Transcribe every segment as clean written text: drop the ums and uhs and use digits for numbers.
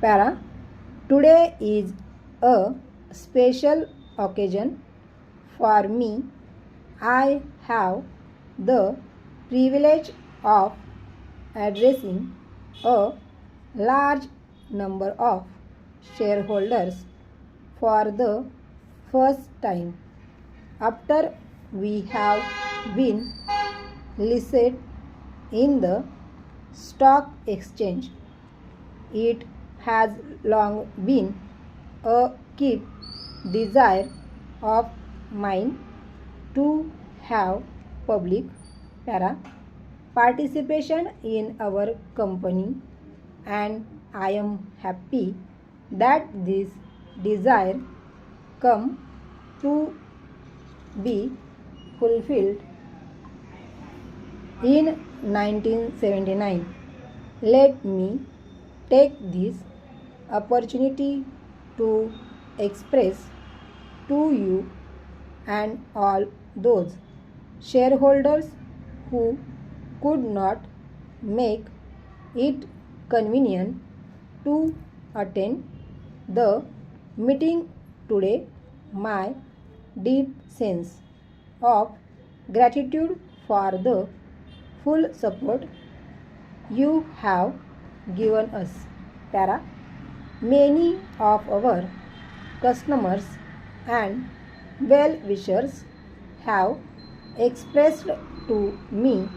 Para. Today is a special occasion for me. I have the privilege of addressing a large number of shareholders for the first time after we have been listed in the stock exchange. It has long been a key desire of mine to have public participation in our company, and I am happy that this desire come to be fulfilled. In 1979, let me take this opportunity to express to you and all those shareholders who could not make it convenient to attend the meeting today my deep sense of gratitude for the full support you have given us. Many of our customers and well-wishers have expressed to me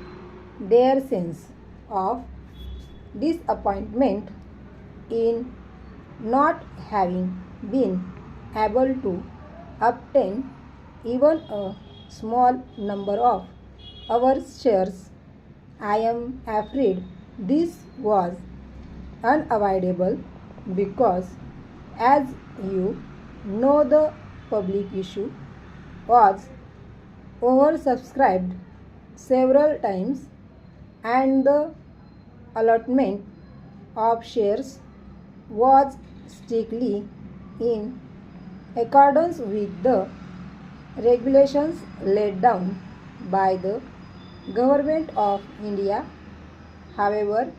their sense of disappointment in not having been able to obtain even a small number of our shares. I am afraid this was unavoidable because, as you know, the public issue was oversubscribed several times and the allotment of shares was strictly in accordance with the regulations laid down by the Government of India. However,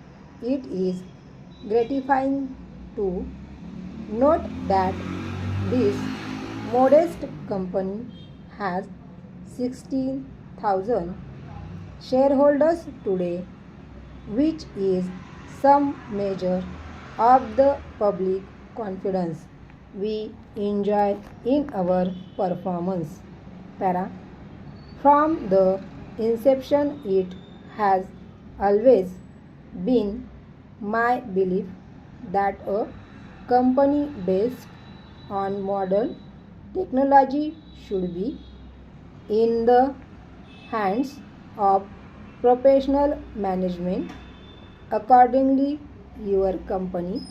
it is gratifying to note that this modest company has 16,000 shareholders today, which is some measure of the public confidence we enjoy in our performance. From the inception, it has always been my belief that a company based on modern technology should be in the hands of professional management. Accordingly, your company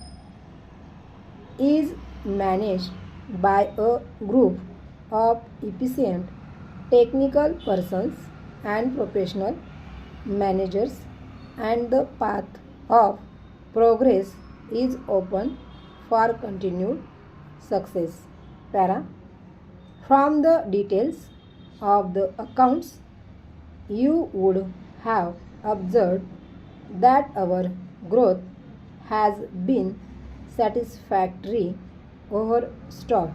is managed by a group of efficient technical persons and professional managers, and the path of progress is open for continued success. From the details of the accounts, you would have observed that our growth has been satisfactory over stock